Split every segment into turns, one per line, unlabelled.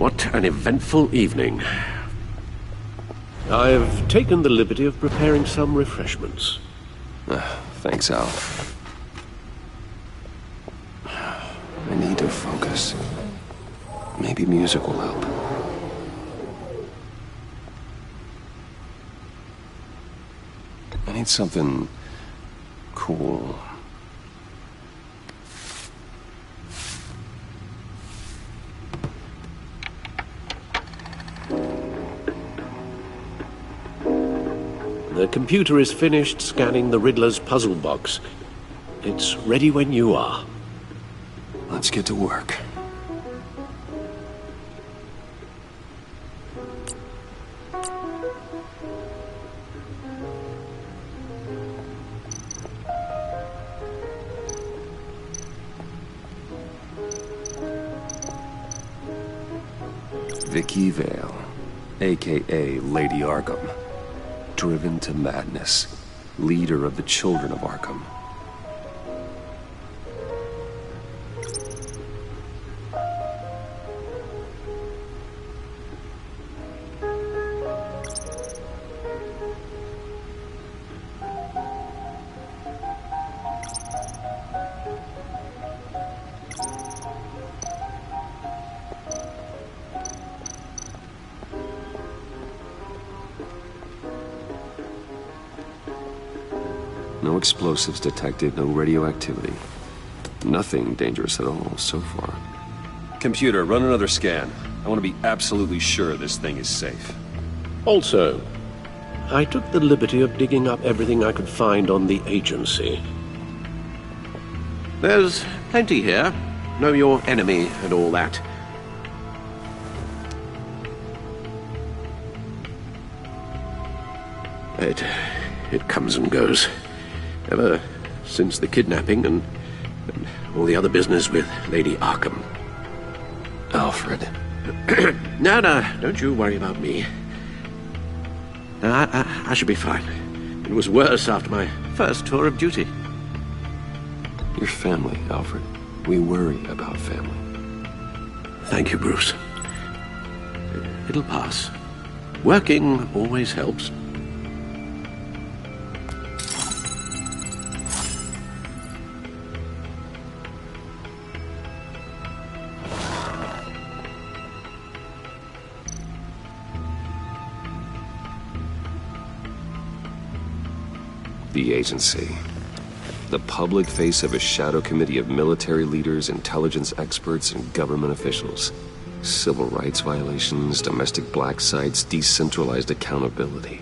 What an eventful evening. I've taken the liberty of preparing some refreshments.
Thanks, Al. I need to focus. Maybe music will help. I need something cool.
The computer is finished scanning the Riddler's puzzle box. It's ready when you are.
Let's get to work. Vicky Vale, a.k.a. Lady Arkham. Driven to madness. Leader of the Children of Arkham. No explosives detected, no radioactivity. Nothing dangerous at all so far. Computer, run another scan. I want to be absolutely sure this thing is safe.
Also, I took the liberty of digging up everything I could find on the agency. There's plenty here. Know your enemy and all that. It comes and goes. Ever since the kidnapping and all the other business with Lady Arkham.
Alfred.
No, don't you worry about me. I should be fine. It was worse after my first tour of duty.
Your family, Alfred. We worry about family.
Thank you, Bruce. It'll pass. Working always helps.
The agency. The public face of a shadow committee of military leaders, intelligence experts, and government officials. Civil rights violations, domestic black sites, decentralized accountability.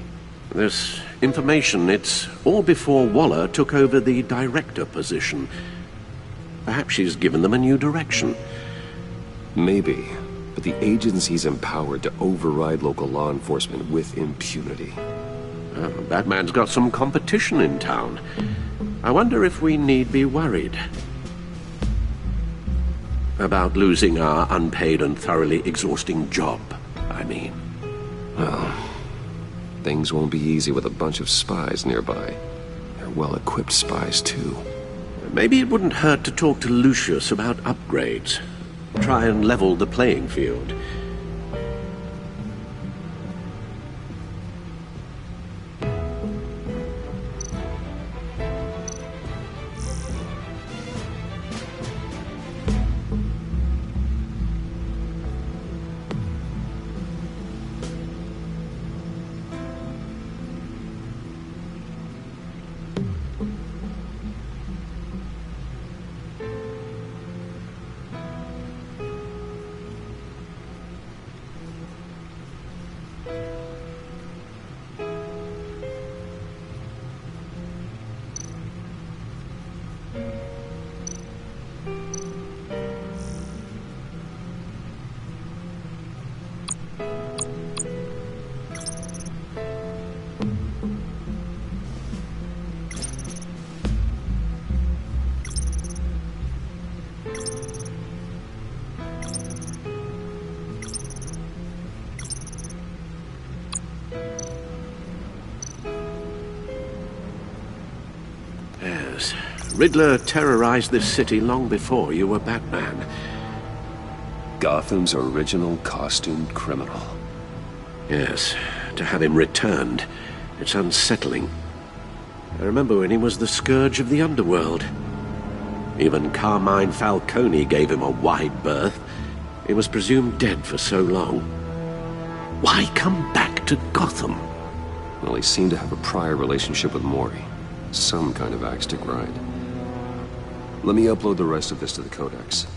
This information, it's all before Waller took over the director position. Perhaps she's given them a new direction.
Maybe, but the agency's empowered to override local law enforcement with impunity.
Batman's got some competition in town. I wonder if we need be worried about losing our unpaid and thoroughly exhausting job, I mean.
Well, things won't be easy with a bunch of spies nearby. They're well-equipped spies, too.
Maybe it wouldn't hurt to talk to Lucius about upgrades. Try and level the playing field. Riddler terrorized this city long before you were Batman.
Gotham's original costumed criminal.
Yes, to have him returned, it's unsettling. I remember when he was the scourge of the underworld. Even Carmine Falcone gave him a wide berth. He was presumed dead for so long. Why come back to Gotham?
Well, he seemed to have a prior relationship with Mori. Some kind of axe to grind. Let me upload the rest of this to the Codex.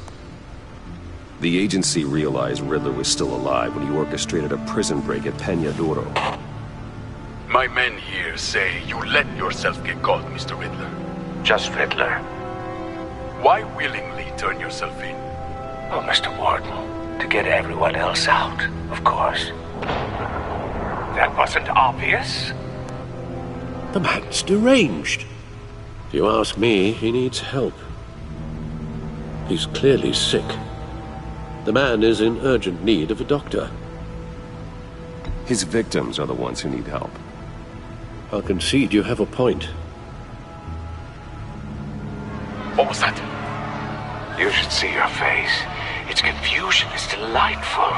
The agency realized Riddler was still alive when he orchestrated a prison break at Peña Duro.
My men here say you let yourself get caught, Mr. Riddler.
Just Riddler.
Why willingly turn yourself in?
Oh, Mr. Warden, to get everyone else out, of course. That wasn't obvious?
The man's deranged. If you ask me, he needs help. He's clearly sick. The man is in urgent need of a doctor.
His victims are the ones who need help.
I'll concede you have a point.
What was that?
You should see your face. Its confusion is delightful.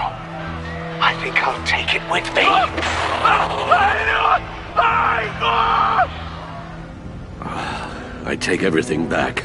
I think I'll take it with me.
I take everything back.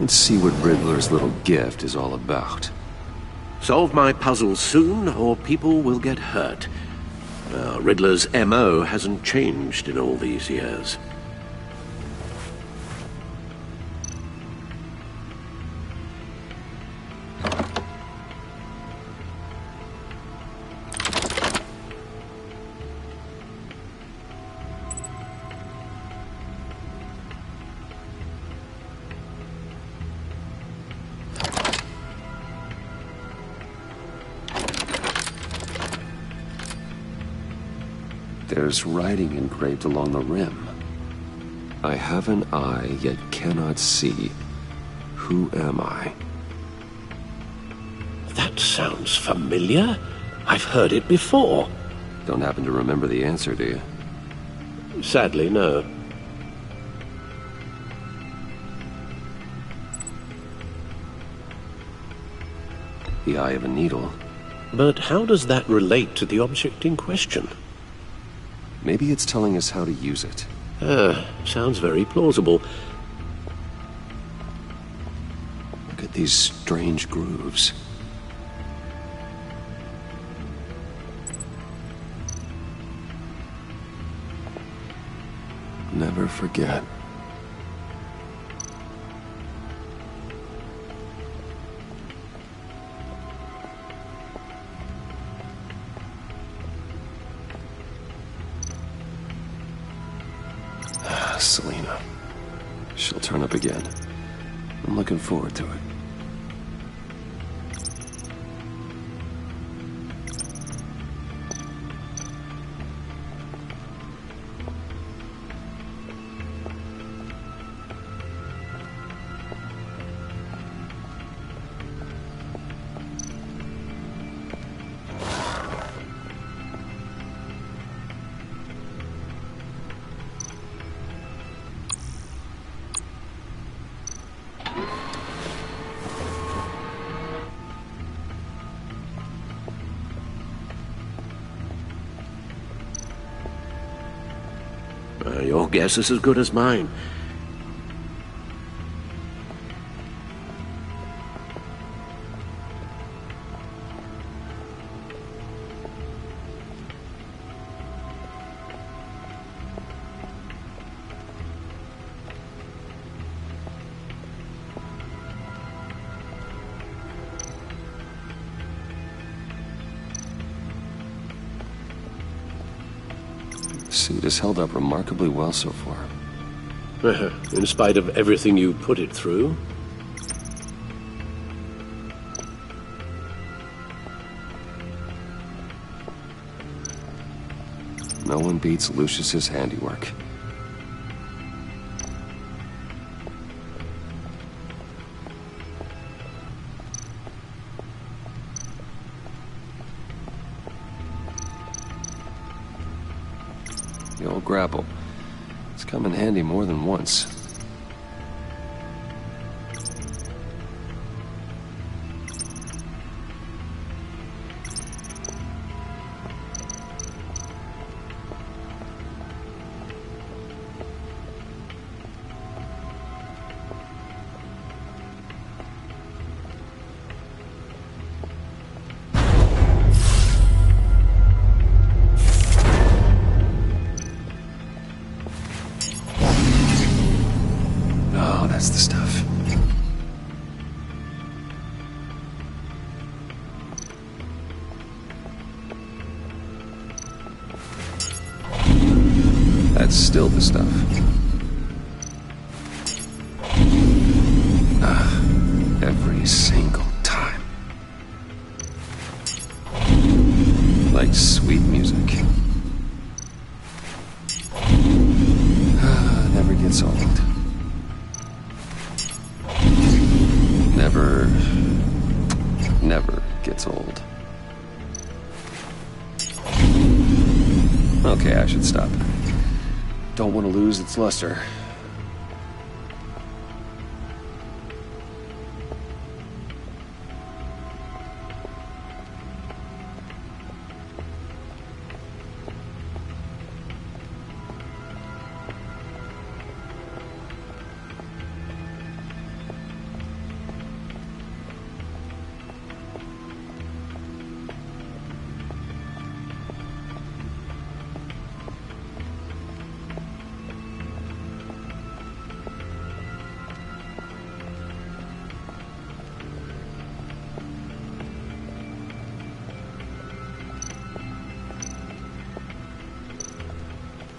Let's see what Riddler's little gift is all about.
Solve my puzzle soon, or people will get hurt. Riddler's M.O. hasn't changed in all these years.
There's writing engraved along the rim. I have an eye, yet cannot see. Who am I?
That sounds familiar. I've heard it before.
Don't happen to remember the answer, do you?
Sadly, no.
The eye of a needle.
But how does that relate to the object in question?
Maybe it's telling us how to use it.
Sounds very plausible.
Look at these strange grooves. Never forget. Selina. She'll turn up again. I'm looking forward to it.
Your guess is as good as mine.
The suit has held up remarkably well so far.
In spite of everything you put it through?
No one beats Lucius's handiwork. The old grapple. It's come in handy more than once. That's the stuff. That's still the stuff. Every single time. Like sweet music. Never gets old. Never gets old. Okay, I should stop. Don't want to lose its luster.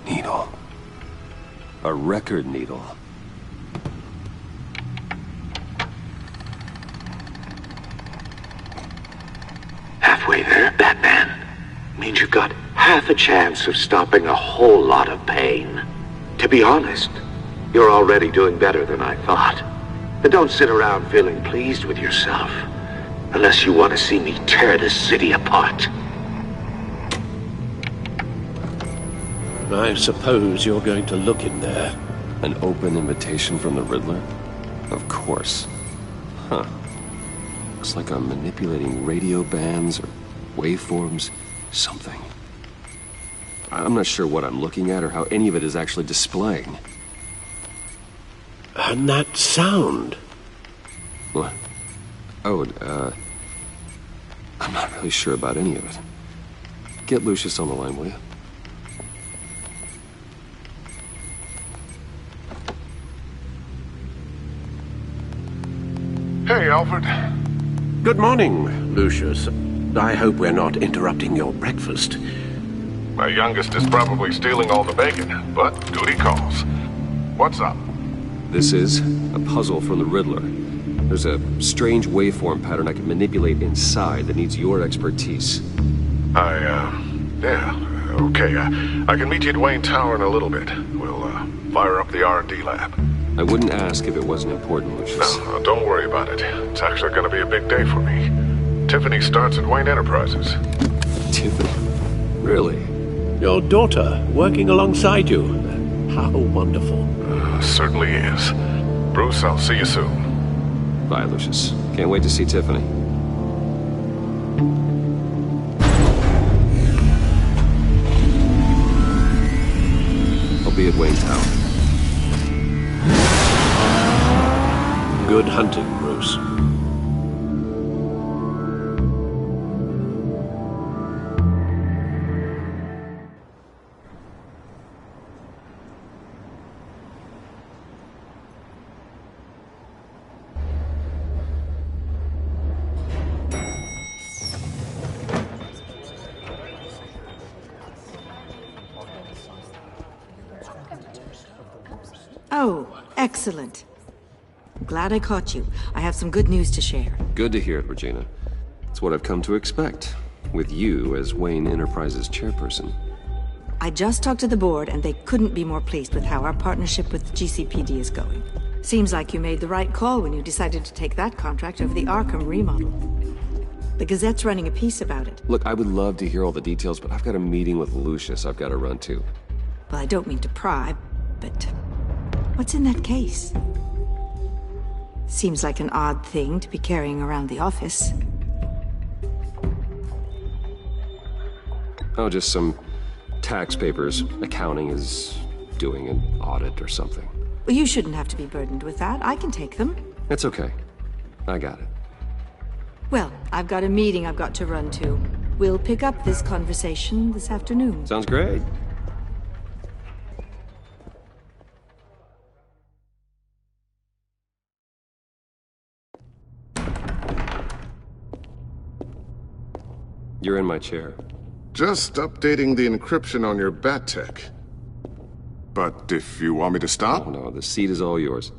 Needle. A record needle.
Halfway there, Batman. Means you've got half a chance of stopping a whole lot of pain. To be honest, you're already doing better than I thought. But don't sit around feeling pleased with yourself. Unless you want to see me tear this city apart.
I suppose you're going to look in there.
An open invitation from the Riddler? Of course. Huh. Looks like I'm manipulating radio bands or waveforms. Something. I'm not sure what I'm looking at or how any of it is actually displaying.
And that sound.
What? Oh, I'm not really sure about any of it. Get Lucius on the line, will you?
Hey, Alfred.
Good morning, Lucius. I hope we're not interrupting your breakfast.
My youngest is probably stealing all the bacon, but duty calls. What's up?
This is a puzzle from the Riddler. There's a strange waveform pattern I can manipulate inside that needs your expertise.
Yeah, okay. I can meet you at Wayne Tower in a little bit. We'll, fire up the R&D lab.
I wouldn't ask if it wasn't important, Lucius.
No, don't worry about it. It's actually gonna be a big day for me. Tiffany starts at Wayne Enterprises.
Tiffany? Really?
Your daughter working alongside you. How wonderful.
Certainly is. Bruce, I'll see you soon.
Bye, Lucius. Can't wait to see Tiffany. I'll be at Wayne Tower.
Good hunting, Bruce.
Oh, excellent. Glad I caught you. I have some good news to share.
Good to hear it, Regina. It's what I've come to expect, with you as Wayne Enterprises chairperson.
I just talked to the board, and they couldn't be more pleased with how our partnership with GCPD is going. Seems like you made the right call when you decided to take that contract over the Arkham remodel. The Gazette's running a piece about it.
Look, I would love to hear all the details, but I've got a meeting with Lucius I've got to run to.
Well, I don't mean to pry, but what's in that case? Seems like an odd thing to be carrying around the office.
Oh, just some tax papers. Accounting is doing an audit or something.
Well, you shouldn't have to be burdened with that. I can take them.
It's okay. I got it.
Well, I've got a meeting I've got to run to. We'll pick up this conversation this afternoon.
Sounds great. You're in my chair.
Just updating the encryption on your bat tech. But if you want me to stop...
Oh, no, the seat is all yours.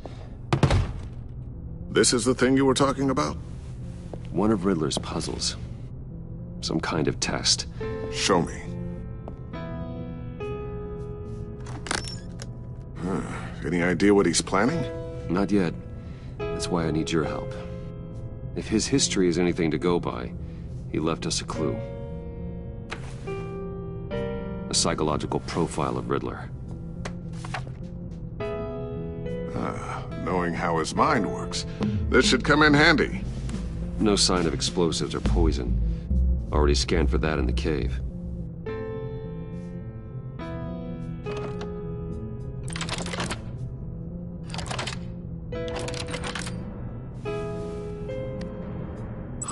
This is the thing you were talking about?
One of Riddler's puzzles. Some kind of test.
Show me. Any idea what he's planning?
Not yet. That's why I need your help. If his history is anything to go by, he left us a clue. A psychological profile of Riddler.
Knowing how his mind works, this should come in handy.
No sign of explosives or poison. Already scanned for that in the cave.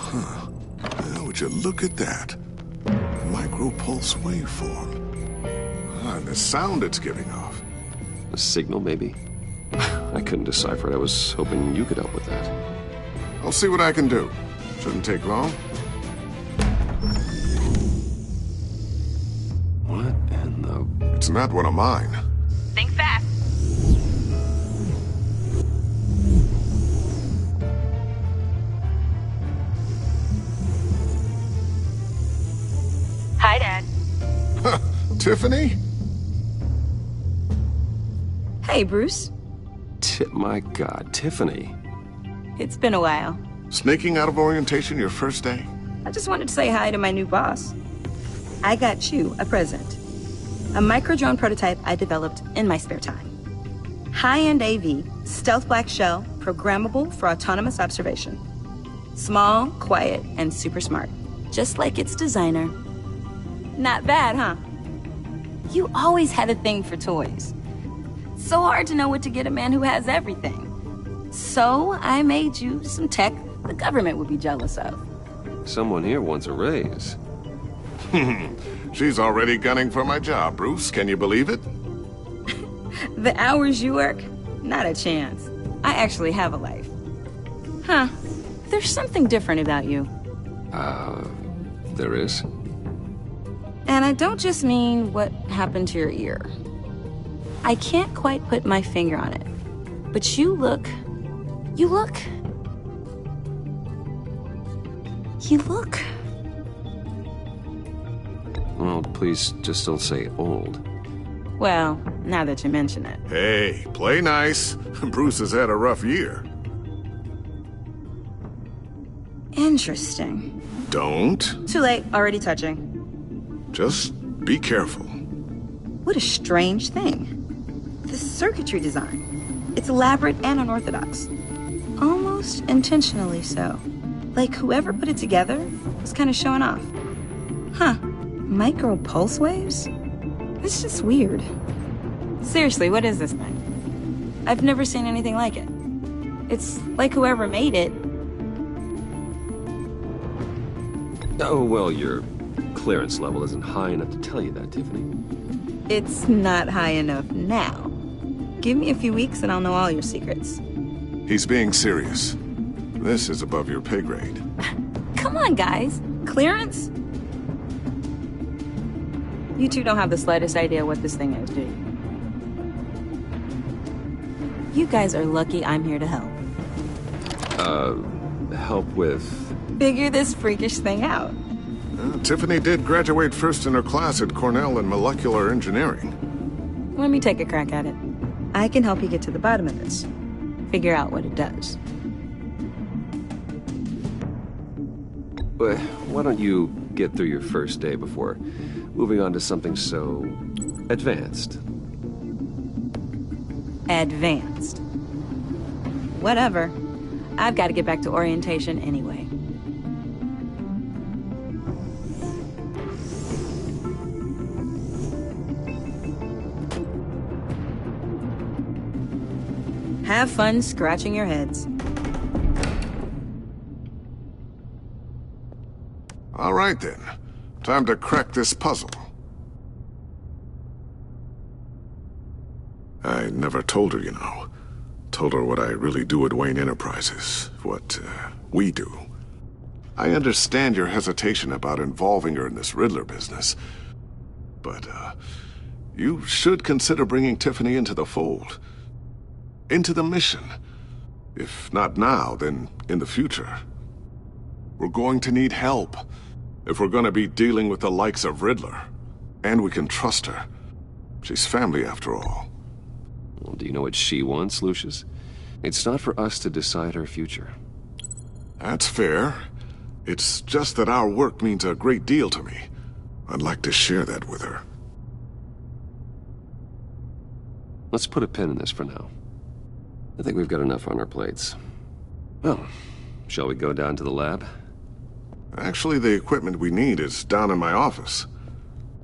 Now, would you look at that? Micro-pulse waveform. And the sound it's giving off.
A signal, maybe? I couldn't decipher it. I was hoping you could help with that.
I'll see what I can do. Shouldn't take long.
What in the...
It's not one of mine.
Think fast. Hi, Dad.
Tiffany?
Hey, Bruce.
My God, Tiffany.
It's been a while.
Sneaking out of orientation your first day?
I just wanted to say hi to my new boss. I got you a present. A micro-drone prototype I developed in my spare time. High-end AV, stealth black shell, programmable for autonomous observation. Small, quiet, and super smart. Just like its designer. Not bad, huh? You always had a thing for toys. So hard to know what to get a man who has everything. So I made you some tech the government would be jealous of.
Someone here wants a raise.
She's already gunning for my job, Bruce. Can you believe it?
The hours you work? Not a chance. I actually have a life. Huh. There's something different about you.
There is?
And I don't just mean what happened to your ear. I can't quite put my finger on it. But you look...
Well, please just don't say old.
Well, now that you mention it.
Hey, play nice. Bruce has had a rough year.
Interesting.
Don't.
Too late, already touching.
Just be careful.
What a strange thing. The circuitry design. It's elaborate and unorthodox. Almost intentionally so. Like whoever put it together was kind of showing off. Huh. Micro pulse waves? It's just weird. Seriously, what is this thing? I've never seen anything like it. It's like whoever made it.
Oh, well, your clearance level isn't high enough to tell you that, Tiffany.
It's not high enough now. Give me a few weeks and I'll know all your secrets.
He's being serious. This is above your pay grade.
Come on, guys. Clearance? You two don't have the slightest idea what this thing is, do You guys are lucky I'm here to help.
Help with...
Figure this freakish thing out.
Tiffany did graduate first in her class at Cornell in molecular engineering.
Let me take a crack at it. I can help you get to the bottom of this. Figure out what it does.
Why don't you get through your first day before moving on to something so... advanced?
Advanced. Whatever. I've got to get back to orientation anyway. Have fun scratching your heads.
All right, then. Time to crack this puzzle. I never told her, you know. Told her what I really do at Wayne Enterprises. What, we do. I understand your hesitation about involving her in this Riddler business. But, you should consider bringing Tiffany into the fold. Into the mission. If not now, then in the future. We're going to need help. If we're gonna be dealing with the likes of Riddler. And we can trust her. She's family after all.
Well, do you know what she wants, Lucius? It's not for us to decide her future.
That's fair. It's just that our work means a great deal to me. I'd like to share that with her.
Let's put a pin in this for now. I think we've got enough on our plates. Well, shall we go down to the lab?
Actually, the equipment we need is down in my office.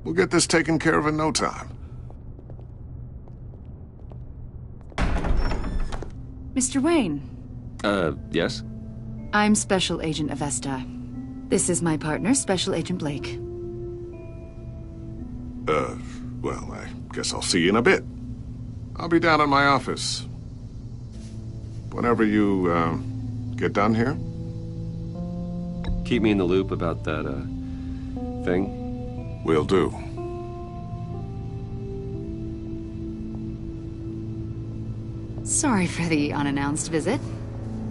We'll get this taken care of in no time.
Mr. Wayne.
Yes?
I'm Special Agent Avesta. This is my partner, Special Agent Blake.
Well, I guess I'll see you in a bit. I'll be down in my office. Whenever you, get done here.
Keep me in the loop about that, thing.
Will do.
Sorry for the unannounced visit.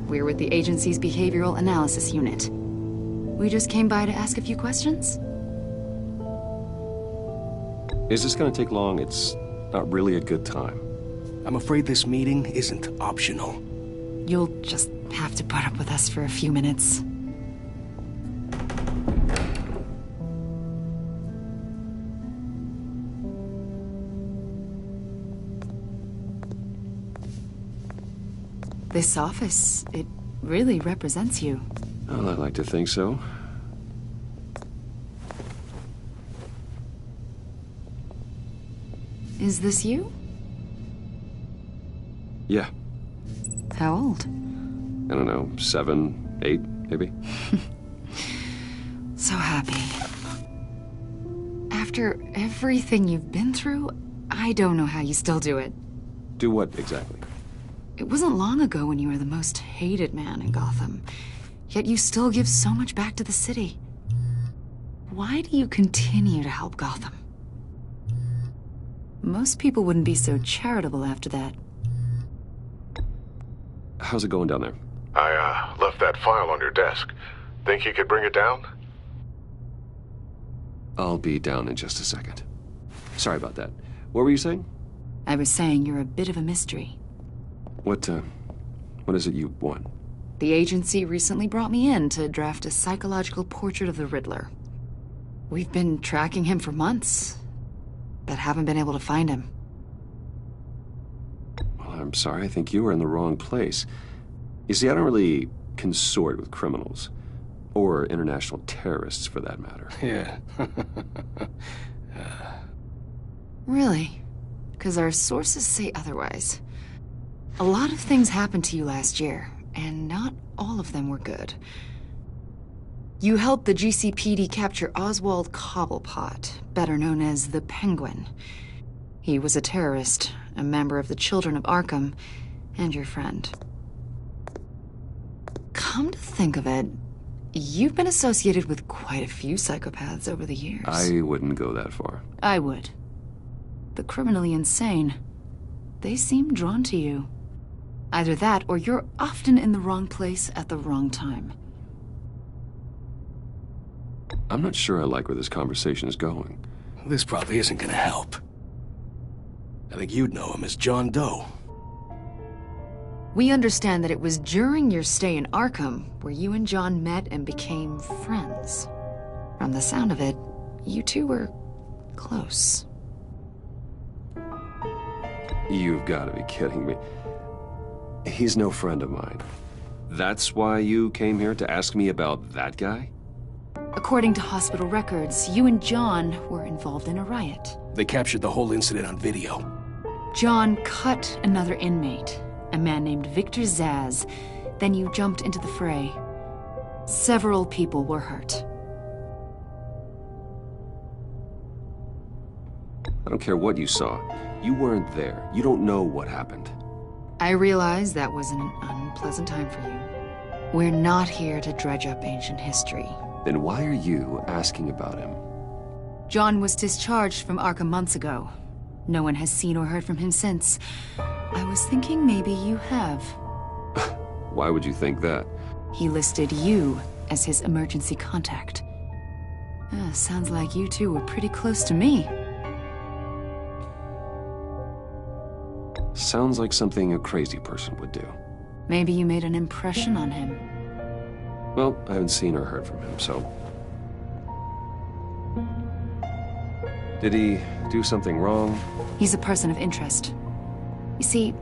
We're with the agency's behavioral analysis unit. We just came by to ask a few questions.
Is this gonna take long? It's not really a good time.
I'm afraid this meeting isn't optional.
You'll just have to put up with us for a few minutes. This office, it really represents you.
Well, I'd like to think so.
Is this you?
Yeah.
How old?
I don't know, 7, 8, maybe?
So happy. After everything you've been through, I don't know how you still do it.
Do what, exactly?
It wasn't long ago when you were the most hated man in Gotham, yet you still give so much back to the city. Why do you continue to help Gotham? Most people wouldn't be so charitable after that.
How's it going down there?
I, left that file on your desk. Think you could bring it down?
I'll be down in just a second. Sorry about that. What were you saying?
I was saying you're a bit of a mystery.
What is it you want?
The agency recently brought me in to draft a psychological portrait of the Riddler. We've been tracking him for months, but haven't been able to find him.
Well, I'm sorry. I think you were in the wrong place. You see, I don't really consort with criminals. Or international terrorists, for that matter.
Yeah.
Really? Because our sources say otherwise. A lot of things happened to you last year, and not all of them were good. You helped the GCPD capture Oswald Cobblepot, better known as the Penguin. He was a terrorist, a member of the Children of Arkham, and your friend. Come to think of it, you've been associated with quite a few psychopaths over the years.
I wouldn't go that far.
I would. The criminally insane. They seem drawn to you. Either that, or you're often in the wrong place at the wrong time.
I'm not sure I like where this conversation is going.
This probably isn't gonna help. I think you'd know him as John Doe.
We understand that it was during your stay in Arkham where you and John met and became friends. From the sound of it, you two were close.
You've got to be kidding me. He's no friend of mine. That's why you came here to ask me about that guy?
According to hospital records, you and John were involved in a riot.
They captured the whole incident on video.
John cut another inmate, a man named Victor Zsasz. Then you jumped into the fray. Several people were hurt.
I don't care what you saw. You weren't there. You don't know what happened.
I realize that was an unpleasant time for you. We're not here to dredge up ancient history.
Then why are you asking about him?
John was discharged from Arkham months ago. No one has seen or heard from him since. I was thinking maybe you have.
Why would you think that?
He listed you as his emergency contact. Sounds like you two were pretty close to me.
Sounds like something a crazy person would do.
Maybe you made an impression on him.
Well, I haven't seen or heard from him, so... Did he do something wrong?
He's a person of interest. You see,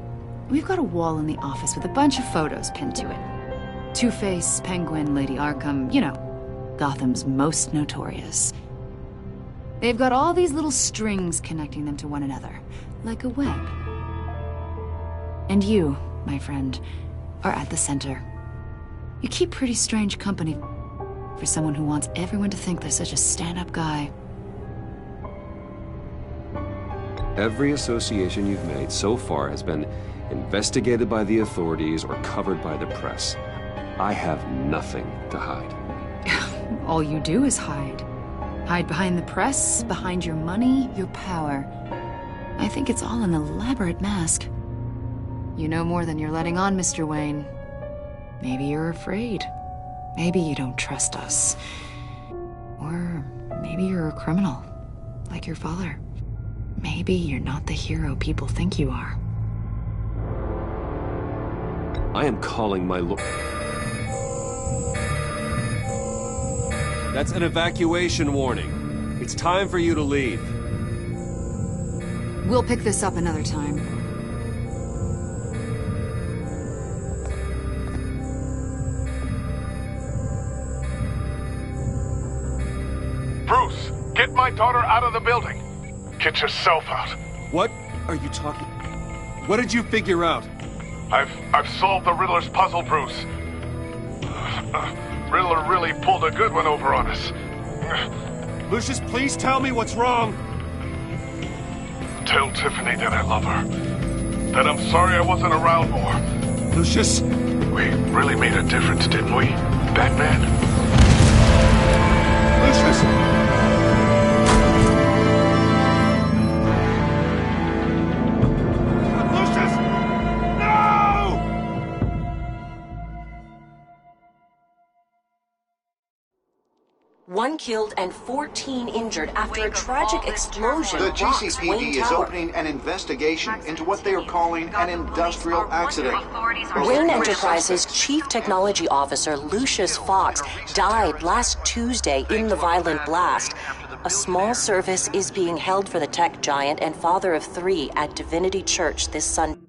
we've got a wall in the office with a bunch of photos pinned to it. Two-Face, Penguin, Lady Arkham, you know, Gotham's most notorious. They've got all these little strings connecting them to one another, like a web. And you, my friend, are at the center. You keep pretty strange company for someone who wants everyone to think they're such a stand-up guy.
Every association you've made so far has been investigated by the authorities or covered by the press. I have nothing to hide.
All you do is hide. Hide behind the press, behind your money, your power. I think it's all an elaborate mask. You know more than you're letting on, Mr. Wayne. Maybe you're afraid. Maybe you don't trust us. Or maybe you're a criminal, like your father. Maybe you're not the hero people think you are.
I am calling my That's an evacuation warning. It's time for you to leave.
We'll pick this up another time.
Bruce, get my daughter out of the building. Get yourself out.
What are you talking? What did you figure out?
I've solved the Riddler's puzzle, Bruce. Riddler really pulled a good one over on us.
Lucius, please tell me what's wrong.
Tell Tiffany that I love her. That I'm sorry I wasn't around more.
Lucius?
We really made a difference, didn't we, Batman?
Lucius!
One killed and 14 injured after a tragic explosion.
The
rocks
GCPD
Wayne
is
Tower.
opening an investigation into what they are calling an industrial accident.
Wayne Enterprises' chief technology officer, Lucius Fox, died last Tuesday in the violent blast. A small service is being held for the tech giant and father of 3 at Divinity Church this Sunday.